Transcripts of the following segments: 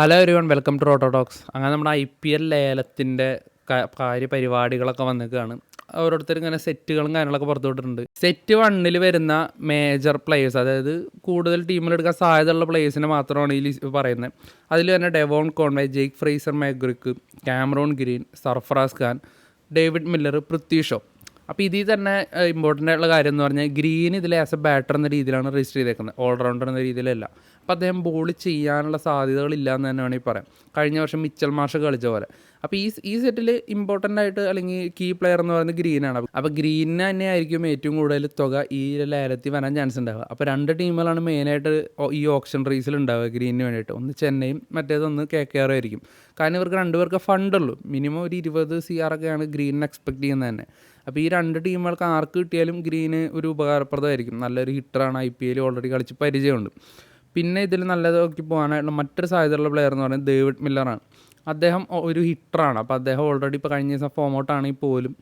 Hello everyone, welcome to Roto Talks. അങ്ങനെ നമ്മുടെ IPL ലേലത്തിൻ്റെ കാര്യപരിപാടികളൊക്കെ വന്നിട്ടാണ്. ഓരോരുത്തർ ഇങ്ങനെ സെറ്റുകളും കാര്യങ്ങളൊക്കെ പുറത്തുവിട്ടിട്ടുണ്ട്. സെറ്റ് 1 വരുന്ന മേജർ പ്ലേയേഴ്സ്, അതായത് കൂടുതൽ ടീമിലെടുക്കാൻ സാധ്യതയുള്ള പ്ലേയേഴ്സിനെ മാത്രമാണ് ഈ പറയുന്നത്. അതിൽ തന്നെ Devon Conway, Jake Fraser McGurk, Cameron Green, Sarfaraz Khan, David Miller, Prithvi Shaw. അപ്പോൾ ഇതിൽ തന്നെ ഇമ്പോർട്ടൻ്റ് ആയിട്ടുള്ള കാര്യം എന്ന് പറഞ്ഞാൽ ഗ്രീൻ ഇതിൽ ആസ് എ ബാറ്റർ എന്ന രീതിയിലാണ് രജിസ്റ്റർ ചെയ്തേക്കുന്നത്, ഓൾറൗണ്ടർ എന്ന രീതിയിലല്ല. അപ്പോൾ അദ്ദേഹം ബോൾ ചെയ്യാനുള്ള സാധ്യതകളില്ല എന്ന് തന്നെ വേണമെങ്കിൽ പറയാം. കഴിഞ്ഞ വർഷം മിച്ചൽ മാർഷ് കളിച്ച പോലെ. അപ്പോൾ ഈ സെറ്റിൽ ഇമ്പോർട്ടൻ്റ് ആയിട്ട് അല്ലെങ്കിൽ കീ പ്ലെയർ എന്ന് പറയുന്നത് ഗ്രീനാണ്. അപ്പോൾ ഗ്രീനിന് തന്നെ ആയിരിക്കും ഏറ്റവും കൂടുതൽ തുക ഈ ലേലത്തിൽ വരാൻ ചാൻസ് ഉണ്ടാവുക. അപ്പോൾ 2 ടീമുകളാണ് മെയിനായിട്ട് ഈ ഓപ്ഷൻ റേസിൽ ഉണ്ടാവുക ഗ്രീനിന് വേണ്ടിയിട്ട്. ഒന്ന് ചെന്നൈയും മറ്റേതൊന്ന് KKR ആയിരിക്കും. കാരണം ഇവർക്ക് 2 പേർക്ക് ഫണ്ടുള്ളൂ. മിനിമം ഒരു 20 CR ഒക്കെയാണ് ഗ്രീനിന് എക്സ്പെക്ട് ചെയ്യുന്നത് തന്നെ. അപ്പോൾ ഈ 2 ടീമുകൾക്ക് ആർക്ക് കിട്ടിയാലും ഗ്രീന് ഒരു ഉപകാരപ്രദമായിരിക്കും. നല്ലൊരു ഹിറ്ററാണ്, IPL ഓൾറെഡി കളിച്ച് പരിചയമുണ്ട്. പിന്നെ ഇതിൽ നല്ലത് നോക്കി പോകാനായിട്ടുള്ള മറ്റൊരു സാധ്യതയുള്ള പ്ലെയർ എന്ന് പറയുന്നത് ഡേവിഡ് മില്ലറാണ്. അദ്ദേഹം ഒരു ഹിറ്ററാണ്. അപ്പോൾ അദ്ദേഹം ഓൾറെഡി ഇപ്പോൾ കഴിഞ്ഞ ദിവസം ഫോം ഔട്ടാണെങ്കിൽ പോലും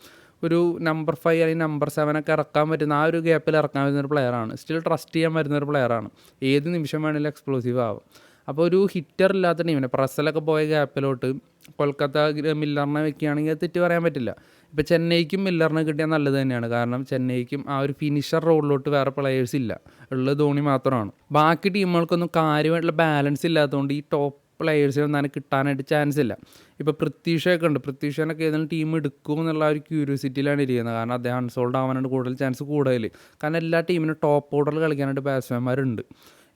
ഒരു നമ്പർ 5 അല്ലെങ്കിൽ നമ്പർ 7 ഒക്കെ ഇറക്കാൻ പറ്റുന്ന ആ ഒരു ഗ്യാപ്പിൽ ഇറക്കാൻ പറ്റുന്ന ഒരു പ്ലെയറാണ്. സ്റ്റിൽ ട്രസ്റ്റ് ചെയ്യാൻ പറ്റുന്ന ഒരു പ്ലെയറാണ്. ഏത് നിമിഷം വേണമെങ്കിലും എക്സ്പ്ലോസീവ് ആവും. അപ്പോൾ ഒരു ഹിറ്റർ ഇല്ലാത്ത ടീമിനെ പ്രസ്സിലൊക്കെ പോയ ഗ്യാപ്പിലോട്ട് കൊൽക്കത്ത മില്ലറിനെ വെക്കുകയാണെങ്കിൽ അത് തെറ്റ് പറയാൻ പറ്റില്ല. ഇപ്പോൾ ചെന്നൈക്കും മില്ലറിനെ കിട്ടിയാൽ നല്ലത് തന്നെയാണ്. കാരണം ചെന്നൈക്കും ആ ഒരു ഫിനിഷർ റോളിലോട്ട് വേറെ പ്ലെയേഴ്സ് ഇല്ല, ഉള്ളത് ധോണി മാത്രമാണ്. ബാക്കി ടീമുകൾക്കൊന്നും കാര്യമായിട്ടുള്ള ബാലൻസ് ഇല്ലാത്തതുകൊണ്ട് ഈ ടോപ്പ് പ്ലെയേഴ്സിനൊന്നും തന്നെ കിട്ടാനായിട്ട് ചാൻസ് ഇല്ല. ഇപ്പോൾ പൃഥ്വിഷയൊക്കെ ഉണ്ട്. പൃഥ്വിഷനൊക്കെ ഏതെങ്കിലും ടീം എടുക്കും എന്നുള്ള ഒരു ക്യൂരിയോസിറ്റിയിലാണ് ഇരിക്കുന്നത്. കാരണം അദ്ദേഹം അൺസോൾഡ് ആവാനായിട്ട് കൂടുതൽ ചാൻസ് കൂടുതൽ. കാരണം എല്ലാ ടീമിനും ടോപ്പ് ഓർഡറിൽ കളിക്കാനായിട്ട് ബാറ്റ്സ്മാൻമാരുണ്ട്.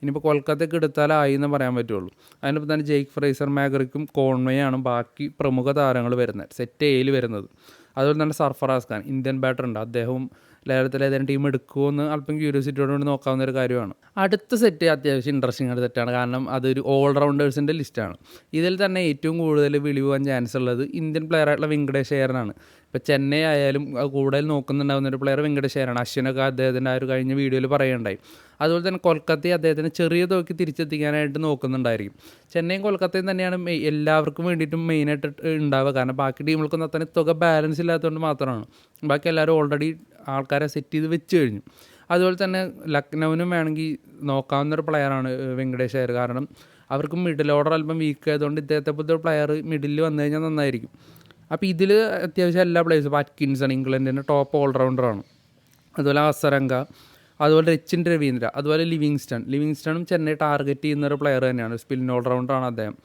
ഇനിയിപ്പോൾ കൊൽക്കത്തയ്ക്ക് എടുത്താലായി എന്ന് പറയാൻ പറ്റുള്ളൂ. അതിനിപ്പോൾ തന്നെ ജെയ്ക്ക് ഫ്രേസർ മാഗ്രിക്കും കോൺവേയാണ് ബാക്കി പ്രമുഖ താരങ്ങൾ വരുന്നത്, സെറ്റ് Aയിൽ വരുന്നത്. അതുപോലെ തന്നെ സർഫറാസ് ഖാൻ, ഇന്ത്യൻ ബാറ്റർ ഉണ്ട്. അദ്ദേഹവും ലേലത്തിൽ ഏതെങ്കിലും ടീം എടുക്കുമോ എന്ന് അല്പം ക്യൂരിയോസിറ്റിയോട് കൂടി നോക്കാവുന്ന ഒരു കാര്യമാണ്. അടുത്ത സെറ്റ് അത്യാവശ്യം ഇൻട്രസ്റ്റിംഗ് ആയിട്ട് സെറ്റാണ്. കാരണം അതൊരു ഓൾറൗണ്ടേഴ്സിൻ്റെ ലിസ്റ്റാണ്. ഇതിൽ തന്നെ ഏറ്റവും കൂടുതൽ വിളി പോകാൻ ചാൻസ് ഉള്ളത് ഇന്ത്യൻ പ്ലെയറായിട്ടുള്ള വെങ്കടേഷ് അയ്യറിനാണ്. ഇപ്പോൾ ചെന്നൈ ആയാലും കൂടുതൽ നോക്കുന്നുണ്ടാകുന്ന ഒരു പ്ലെയർ വെങ്കടേഷ് അയ്യറാണ്. അശ്വിനൊക്കെ അദ്ദേഹത്തിൻ്റെ ആ ഒരു കഴിഞ്ഞ വീഡിയോയിൽ പറയുകയുണ്ടായി. അതുപോലെ തന്നെ കൊൽക്കത്തയെ അദ്ദേഹത്തിന് ചെറിയ തുകയ്ക്ക് തിരിച്ചെത്തിക്കാനായിട്ട് നോക്കുന്നുണ്ടായിരിക്കും. ചെന്നൈയും കൊൽക്കത്തയും തന്നെയാണ് എല്ലാവർക്കും വേണ്ടിയിട്ടും മെയിനായിട്ട് ഉണ്ടാവുക. കാരണം ബാക്കി ടീമുകൾക്കൊന്നും അത്ര തുക ബാലൻസ് ഇല്ലാത്തതുകൊണ്ട് മാത്രമാണ്. ബാക്കി എല്ലാവരും ഓൾറെഡി ആൾക്കാരെ സെറ്റ് ചെയ്ത് വെച്ച് കഴിഞ്ഞു. അതുപോലെ തന്നെ ലക്നൗവിനും വേണമെങ്കിൽ നോക്കാവുന്ന ഒരു പ്ലെയറാണ് വെങ്കടേഷ് അയ്യർ. കാരണം അവർക്ക് മിഡിൽ ഓർഡർ അല്പം വീക്ക് ആയതുകൊണ്ട് ഇദ്ദേഹത്തെ പോലത്തെ ഒരു പ്ലെയർ മിഡിൽ വന്നു കഴിഞ്ഞാൽ നന്നായിരിക്കും. അപ്പോൾ ഇതിൽ അത്യാവശ്യം എല്ലാ പ്ലേയേഴ്സും, അറ്റ്കിൻസൺ ഇംഗ്ലണ്ടിൻ്റെ ടോപ്പ് ഓൾറൗണ്ടറാണ്. അതുപോലെ അസരങ്ക, അതുപോലെ രച്ചിൻ രവീന്ദ്ര, അതുപോലെ ലിവിങ്സ്റ്റണും ചെന്നൈ ടാർഗറ്റ് ചെയ്യുന്ന ഒരു പ്ലെയർ തന്നെയാണ്. സ്പിൻ ഓൾറൗണ്ടറാണ് അദ്ദേഹം.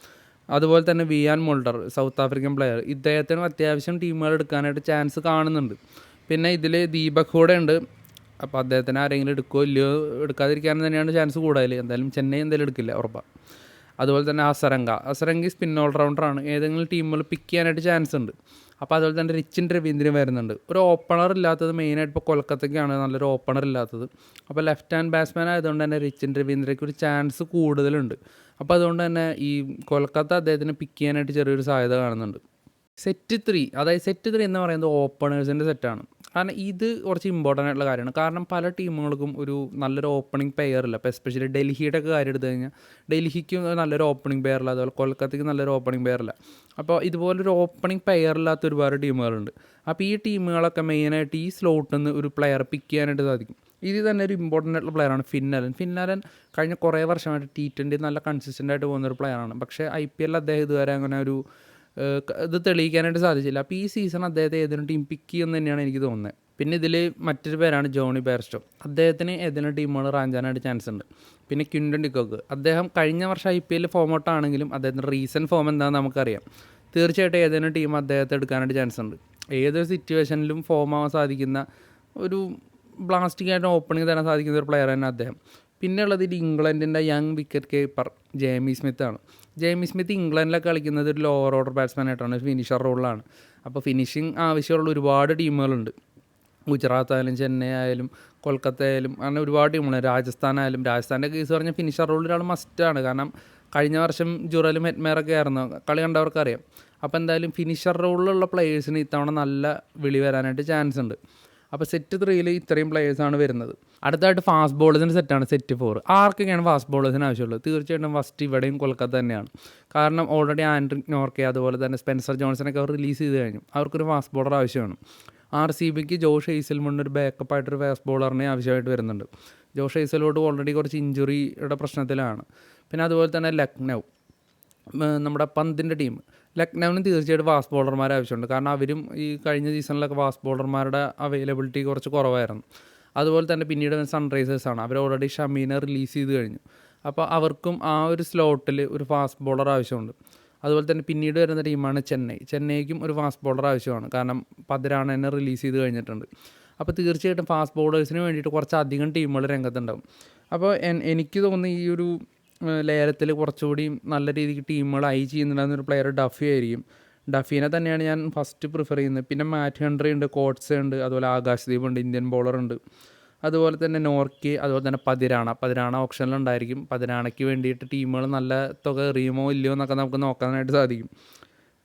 അതുപോലെ തന്നെ Wiaan Mulder, South African player. ഇദ്ദേഹത്തിനും അത്യാവശ്യം ടീമുകൾ എടുക്കാനായിട്ട് ചാൻസ് കാണുന്നുണ്ട്. പിന്നെ ഇതിൽ ദീപക് കൂടെ ഉണ്ട്. അപ്പോൾ അദ്ദേഹത്തിന് ആരെങ്കിലും എടുക്കുമോ ഇല്ലയോ, എടുക്കാതിരിക്കാൻ തന്നെയാണ് ചാൻസ് കൂടുതൽ. എന്തായാലും ചെന്നൈ എന്തായാലും എടുക്കില്ല, ഉറപ്പാണ്. അതുപോലെ തന്നെ അസരംഗി സ്പിൻ ഓൾറൗണ്ടറാണ്. ഏതെങ്കിലും ടീമുകൾ പിക്ക് ചെയ്യാനായിട്ട് ചാൻസ് ഉണ്ട്. അപ്പോൾ അതുപോലെ തന്നെ രച്ചിൻ രവീന്ദ്രൻ വരുന്നുണ്ട്. ഒരു ഓപ്പണർ ഇല്ലാത്തത് മെയിനായിട്ട് ഇപ്പോൾ കൊൽക്കത്തയ്ക്കാണ് നല്ലൊരു ഓപ്പണർ ഇല്ലാത്തത്. അപ്പോൾ ലെഫ്റ്റ് ഹാൻഡ് ബാറ്റ്സ്മാൻ ആയതുകൊണ്ട് തന്നെ രച്ചിൻ രവീന്ദ്രയ്ക്ക് ഒരു ചാൻസ് കൂടുതലുണ്ട്. അപ്പോൾ അതുകൊണ്ട് തന്നെ ഈ കൊൽക്കത്ത അദ്ദേഹത്തിന് പിക്ക് ചെയ്യാനായിട്ട് ചെറിയൊരു സാധ്യത കാണുന്നുണ്ട്. സെറ്റ് 3, അതായത് സെറ്റ് 3 എന്ന് പറയുന്നത് ഓപ്പണേഴ്സിൻ്റെ സെറ്റാണ്. കാരണം ഇത് കുറച്ച് ഇമ്പോർട്ടൻ്റ് ആയിട്ടുള്ള കാര്യമാണ്. കാരണം പല ടീമുകൾക്കും ഒരു നല്ലൊരു ഓപ്പണിംഗ് പെയർ ഇല്ല. ഇപ്പോൾ എസ്പെഷ്യലി ഡൽഹിയുടെ ഒക്കെ കാര്യം എടുത്തു കഴിഞ്ഞാൽ ഡൽഹിക്ക് നല്ലൊരു ഓപ്പണിംഗ് പെയർ ഇല്ല, അതുപോലെ കൊൽക്കത്തയ്ക്ക് നല്ലൊരു ഓപ്പണിംഗ് പെയർ ഇല്ല. അപ്പോൾ ഇതുപോലൊരു ഓപ്പണിംഗ് പെയർ ഇല്ലാത്ത ഒരുപാട് ടീമുകളുണ്ട്. അപ്പോൾ ഈ ടീമുകളൊക്കെ മെയിനായിട്ട് ഈ സ്ലോട്ടിൽ നിന്ന് ഒരു പ്ലെയർ പിക്ക് ചെയ്യാനായിട്ട് സാധിക്കും. ഇത് തന്നെ ഒരു ഇമ്പോർട്ടൻ്റ് ആയിട്ടുള്ള പ്ലെയറാണ് ഫിന്നലൻ. കഴിഞ്ഞ കുറേ വർഷമായിട്ട് T20 നല്ല കൺസിസ്റ്റൻ്റ് ആയിട്ട് പോകുന്നൊരു പ്ലെയറാണ്. പക്ഷേ IPL അദ്ദേഹം ഇതുവരെ അങ്ങനെ ഒരു ഇത് തെളിയിക്കാനായിട്ട് സാധിച്ചില്ല. അപ്പോൾ ഈ സീസൺ അദ്ദേഹത്തെ ഏതെങ്കിലും ടീം പിക്ക് ചെയ്യുമെന്ന് തന്നെയാണ് എനിക്ക് തോന്നുന്നത്. പിന്നെ ഇതിൽ മറ്റൊരു പേരാണ് ജോണി ബെയർസ്റ്റോ. അദ്ദേഹത്തിന് ഏതെങ്കിലും ടീമുകൾ റാഞ്ചാനായിട്ട് ചാൻസ് ഉണ്ട്. പിന്നെ ക്വിൻ്റൺ ഡിക്കോക്ക്, അദ്ദേഹം കഴിഞ്ഞ വർഷം IPL ഫോം ഔട്ടാണെങ്കിലും അദ്ദേഹത്തിൻ്റെ റീസെൻറ്റ് ഫോം എന്താണെന്ന് നമുക്കറിയാം. തീർച്ചയായിട്ടും ഏതെങ്കിലും ടീം അദ്ദേഹത്തെ എടുക്കാനായിട്ട് ചാൻസ് ഉണ്ട്. ഏതൊരു സിറ്റുവേഷനിലും ഫോം ആവാൻ സാധിക്കുന്ന ഒരു ബ്ലാസ്റ്റിംഗ് ആയിട്ട് ഓപ്പണിംഗ് തരാൻ സാധിക്കുന്ന ഒരു പ്ലെയർ തന്നെ അദ്ദേഹം. പിന്നെ ഉള്ളത് ഇംഗ്ലണ്ടിൻ്റെ യങ് വിക്കറ്റ് കീപ്പർ ജെയ്മി സ്മിത്താണ്. ജെയ്മി സ്മിത്ത് ഇംഗ്ലണ്ടിലൊക്കെ കളിക്കുന്നത് ഒരു ലോവർ ഓർഡർ ബാറ്റ്സ്മാൻ ആയിട്ടാണ്, ഫിനിഷർ റോളിലാണ്. അപ്പോൾ ഫിനിഷിങ് ആവശ്യമുള്ള ഒരുപാട് ടീമുകളുണ്ട്. ഗുജറാത്ത് ആയാലും ചെന്നൈ ആയാലും കൊൽക്കത്ത ആയാലും അങ്ങനെ ഒരുപാട് ടീമുണ്ട്. രാജസ്ഥാൻ്റെ കേസ് പറഞ്ഞാൽ ഫിനിഷർ റോളിൽ ഒരാൾ മസ്റ്റാണ്. കാരണം കഴിഞ്ഞ വർഷം ജുറലും ഹെറ്റ്മേറൊക്കെ ആയിരുന്നു, കളി കണ്ടവർക്കറിയാം. അപ്പോൾ എന്തായാലും ഫിനിഷർ റോളിലുള്ള പ്ലേയേഴ്സിന് ഇത്തവണ നല്ല വിളി വരാനായിട്ട് ചാൻസ് ഉണ്ട്. അപ്പോൾ സെറ്റ് 3 ഇത്രയും പ്ലേയേഴ്സാണ് വരുന്നത്. അടുത്തായിട്ട് ഫാസ്റ്റ് ബോളേഴ്സിൻ്റെ സെറ്റാണ് സെറ്റ് 4. ആർക്കൊക്കെയാണ് ഫാസ്റ്റ് ബോളേഴ്സിന് ആവശ്യമുള്ളത്? തീർച്ചയായിട്ടും ഫസ്റ്റ് ഇവിടെയും കൊൽക്കത്ത തന്നെയാണ്. കാരണം ഓൾറെഡി ആൻഡ്രിക് നോർക്കെ, അതുപോലെ തന്നെ സ്പെൻസർ ജോൺസനൊക്കെ അവർ റിലീസ് ചെയ്ത് കഴിഞ്ഞു. അവർക്കൊരു ഫാസ്റ്റ് ബോളർ ആവശ്യമാണ്. RCBക്ക് ജോഷ് ഹെയ്സൽവുഡ് ഒരു ബാക്കപ്പായിട്ടൊരു ഫാസ്റ്റ് ബോളറിനെ ആവശ്യമായിട്ട് വരുന്നുണ്ട്. ജോഷ് ഹെയ്സൽവുഡ് ഓൾറെഡി കുറച്ച് ഇഞ്ചുറിയുടെ പ്രശ്നത്തിലാണ്. പിന്നെ അതുപോലെ തന്നെ ലക്നൗ നമ്മുടെ പന്തിൻ്റെ ടീം. ലക്നൌവിന് തീർച്ചയായിട്ടും ഫാസ്റ്റ് ബോളർമാർ ആവശ്യമുണ്ട്. കാരണം അവരും ഈ കഴിഞ്ഞ സീസണിലൊക്കെ ഫാസ്റ്റ് ബോളർമാരുടെ അവൈലബിലിറ്റി കുറച്ച് കുറവായിരുന്നു. അതുപോലെ തന്നെ പിന്നീട് സൺറൈസേഴ്സാണ്. അവർ ഓൾറെഡി ഷമീനെ റിലീസ് ചെയ്ത് കഴിഞ്ഞു. അപ്പോൾ അവർക്കും ആ ഒരു സ്ലോട്ടിൽ ഒരു ഫാസ്റ്റ് ബോളർ ആവശ്യമുണ്ട്. അതുപോലെ തന്നെ പിന്നീട് വരുന്ന ടീമാണ് ചെന്നൈക്കും ഒരു ഫാസ്റ്റ് ബോളർ ആവശ്യമാണ്. കാരണം പതിരാണെന്നെ റിലീസ് ചെയ്ത് കഴിഞ്ഞിട്ടുണ്ട്. അപ്പോൾ തീർച്ചയായിട്ടും ഫാസ്റ്റ് ബോളേഴ്സിന് വേണ്ടിയിട്ട് കുറച്ചധികം ടീമുകൾ രംഗത്തുണ്ടാവും. അപ്പോൾ എനിക്ക് തോന്നുന്നു ഈ ഒരു ലേലത്തിൽ കുറച്ചുകൂടി നല്ല രീതിക്ക് ടീമുകൾ ചെയ്യുന്നുണ്ടാകുന്ന ഒരു പ്ലെയർ ഡഫി ആയിരിക്കും. ഡഫീനെ തന്നെയാണ് ഞാൻ ഫസ്റ്റ് പ്രിഫർ ചെയ്യുന്നത്. പിന്നെ മാറ്റ് ഹെൻറി ഉണ്ട്, കോട്ട്സെ ഉണ്ട്, അതുപോലെ ആകാശ്ദീപ് ഉണ്ട്, ഇന്ത്യൻ ബോളറുണ്ട്. അതുപോലെ തന്നെ നോർക്കെ, അതുപോലെ തന്നെ പതിരാണ ഓപ്ഷനിലുണ്ടായിരിക്കും. പതിരാണയ്ക്ക് വേണ്ടിയിട്ട് ടീമുകൾ നല്ല തുക എറിയുമോ ഇല്ലയോ എന്നൊക്കെ നമുക്ക് നോക്കാനായിട്ട് സാധിക്കും.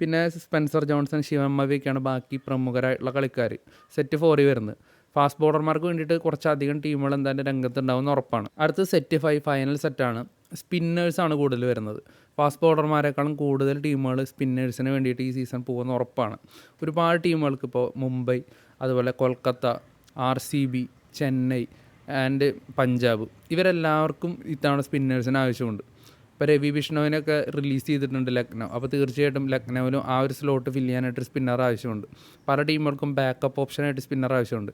പിന്നെ സ്പെൻസർ ജോൺസൺ, ശിവം മവിയൊക്കെയാണ് ബാക്കി പ്രമുഖരായിട്ടുള്ള കളിക്കാർ സെറ്റ് 4 വരുന്നത്. ഫാസ്റ്റ് ബോളർമാർക്ക് വേണ്ടിയിട്ട് കുറച്ചധികം ടീമുകൾ എന്തായാലും രംഗത്തുണ്ടാവുമെന്ന് ഉറപ്പാണ്. അടുത്ത് സെറ്റ് 5 ഫൈനൽ സെറ്റാണ്. സ്പിന്നേഴ്സാണ് കൂടുതൽ വരുന്നത്. ഫാസ്റ്റ് ബോളർമാരെക്കാളും കൂടുതൽ ടീമുകൾ സ്പിന്നേഴ്സിന് വേണ്ടിയിട്ട് ഈ സീസൺ പോകുന്ന ഉറപ്പാണ്. ഒരുപാട് ടീമുകൾക്ക് ഇപ്പോൾ മുംബൈ, അതുപോലെ കൊൽക്കത്ത, RCB, ചെന്നൈ ആൻഡ് പഞ്ചാബ്, ഇവരെല്ലാവർക്കും ഇത്തവണ സ്പിന്നേഴ്സിന് ആവശ്യമുണ്ട്. ഇപ്പോൾ രവി ബിഷ്ണോവിനൊക്കെ റിലീസ് ചെയ്തിട്ടുണ്ട് ലക്നൗ. അപ്പോൾ തീർച്ചയായിട്ടും ലക്നൌവിനും ആ ഒരു സ്ലോട്ട് ഫില്ല് ചെയ്യാനായിട്ട് സ്പിന്നർ ആവശ്യമുണ്ട്. പല ടീമുകൾക്കും ബാക്കപ്പ് ഓപ്ഷനായിട്ട് സ്പിന്നർ ആവശ്യമുണ്ട്.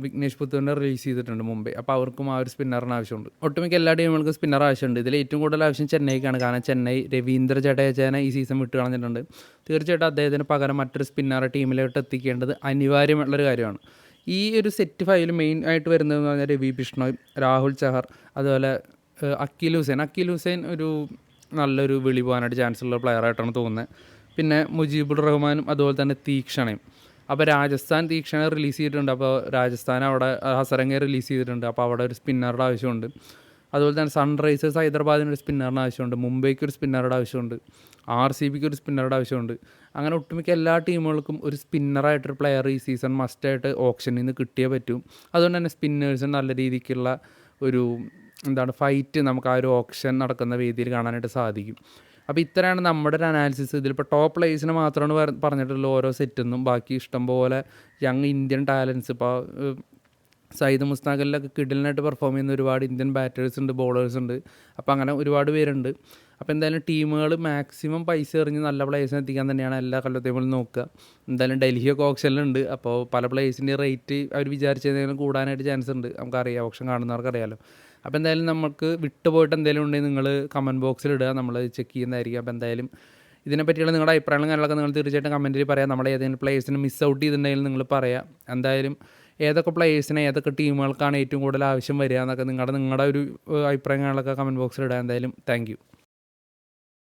വിഘ്നേഷ് പുത്തൂരിനെ റിലീസ് ചെയ്തിട്ടുണ്ട് മുംബൈ. അപ്പോൾ അവർക്കും ആ ഒരു സ്പിന്നറിന് ആവശ്യമുണ്ട്. ഒട്ടുമിക്ക എല്ലാ ടീമുകൾക്കും സ്പിന്നർ ആവശ്യമുണ്ട്. ഇതിൽ ഏറ്റവും കൂടുതൽ ആവശ്യം ചെന്നൈക്കാണ്. കാരണം ചെന്നൈ രവീന്ദ്ര ജഡേജനെ ഈ സീസൺ വിട്ട് കളഞ്ഞിട്ടുണ്ട്. തീർച്ചയായിട്ടും അദ്ദേഹത്തിന് പകരം മറ്റൊരു സ്പിന്നറെ ടീമിലോട്ട് എത്തിക്കേണ്ടത് അനിവാര്യമുള്ളൊരു കാര്യമാണ്. ഈ ഒരു സെറ്റ് 5 മെയിൻ ആയിട്ട് വരുന്നതെന്ന് പറഞ്ഞാൽ രവി ബിഷ്ണോയ്, രാഹുൽ ചഹർ, അതുപോലെ അക്കീൽ ഹുസൈൻ ഒരു നല്ലൊരു വിളി പോകാനായിട്ട് ചാൻസ് ഉള്ള പ്ലെയറായിട്ടാണ് തോന്നുന്നത്. പിന്നെ മുജീബുർ റഹ്മാനും അതുപോലെ തന്നെ തീക്ഷണയും. അപ്പോൾ രാജസ്ഥാൻ തീക്ഷണ റിലീസ് ചെയ്തിട്ടുണ്ട്. അപ്പോൾ രാജസ്ഥാൻ അവിടെ ഹസരംഗയെ റിലീസ് ചെയ്തിട്ടുണ്ട്. അപ്പോൾ അവിടെ ഒരു സ്പിന്നറുടെ ആവശ്യമുണ്ട്. അതുപോലെ തന്നെ സൺറൈസേഴ്സ് ഹൈദരാബാദിന് ഒരു സ്പിന്നറുടെ ആവശ്യമുണ്ട്. മുംബൈക്ക് ഒരു സ്പിന്നറുടെ ആവശ്യമുണ്ട്. RCBക്ക് ഒരു സ്പിന്നറുടെ ആവശ്യമുണ്ട്. അങ്ങനെ ഒട്ടുമിക്ക എല്ലാ ടീമുകൾക്കും ഒരു സ്പിന്നറായിട്ടൊരു പ്ലെയർ ഈ സീസൺ മസ്റ്റായിട്ട് ഓപ്ഷനിൽ നിന്ന് കിട്ടിയേ പറ്റും. അതുകൊണ്ട് തന്നെ സ്പിന്നേഴ്സിന് നല്ല രീതിക്കുള്ള ഒരു ഫൈറ്റ് നമുക്ക് ആ ഒരു ഓപ്ഷൻ നടക്കുന്ന വേദിയിൽ കാണാനായിട്ട് സാധിക്കും. അപ്പോൾ ഇത്രയാണ് നമ്മുടെ ഒരു അനാലിസിസ്. ഇതിലിപ്പോൾ ടോപ്പ് പ്ലേയേഴ്സിനെ മാത്രമാണ് പറഞ്ഞിട്ടുള്ള ഓരോ സെറ്റെന്നും. ബാക്കി ഇഷ്ടംപോലെ യങ് ഇന്ത്യൻ ടാലൻസ്, ഇപ്പോൾ സയ്യിദ് മുസ്താഖലിലൊക്കെ കിഡിലിനായിട്ട് പെർഫോം ചെയ്യുന്ന ഒരുപാട് ഇന്ത്യൻ ബാറ്റേഴ്സ് ഉണ്ട്, ബോളേഴ്സ് ഉണ്ട്. അപ്പോൾ അങ്ങനെ ഒരുപാട് പേരുണ്ട്. അപ്പോൾ എന്തായാലും ടീമുകൾ മാക്സിമം പൈസ എറിഞ്ഞ് നല്ല പ്ലേയേഴ്സിനെ എത്തിക്കാൻ തന്നെയാണ് എല്ലാ കൊല്ലത്തേയും നോക്കുക. എന്തായാലും ഡൽഹിയൊക്കെ ഓപ്ഷനിലുണ്ട്. അപ്പോൾ പല പ്ലേയേഴ്സിൻ്റെ റേറ്റ് അവർ വിചാരിച്ചതെങ്കിലും കൂടാനായിട്ട് ചാൻസ് ഉണ്ട്. നമുക്കറിയാം, ഓപ്ഷൻ കാണുന്നവർക്ക് അറിയാമല്ലോ. അപ്പോൾ എന്തായാലും നമുക്ക് വിട്ടുപോയിട്ട് എന്തെങ്കിലും ഉണ്ടെങ്കിൽ നിങ്ങൾ കമൻറ്റ് ബോക്സിൽ ഇടുക, നമ്മൾ ചെക്ക് ചെയ്യുന്നതായിരിക്കും. അപ്പോൾ എന്തായാലും ഇതിനെപ്പറ്റിയുള്ള നിങ്ങളുടെ അഭിപ്രായങ്ങളും കാര്യങ്ങളൊക്കെ നിങ്ങൾ തീർച്ചയായിട്ടും കമൻറ്റിൽ പറയാം. നമ്മൾ ഏതെങ്കിലും പ്ലേയേഴ്സിന് മിസ് ഔട്ട് ചെയ്തിട്ടുണ്ടെങ്കിൽ നിങ്ങൾ പറയാം. എന്തായാലും ഏതൊക്കെ പ്ലേയേഴ്സിനെ ഏതൊക്കെ ടീമുകൾക്കാണ് ഏറ്റവും കൂടുതൽ ആവശ്യം വരിക എന്നൊക്കെ നിങ്ങളുടെ ഒരു അഭിപ്രായങ്ങളൊക്കെ കമൻറ്റ് ബോക്സിൽ ഇടുക. എന്തായാലും താങ്ക് യു.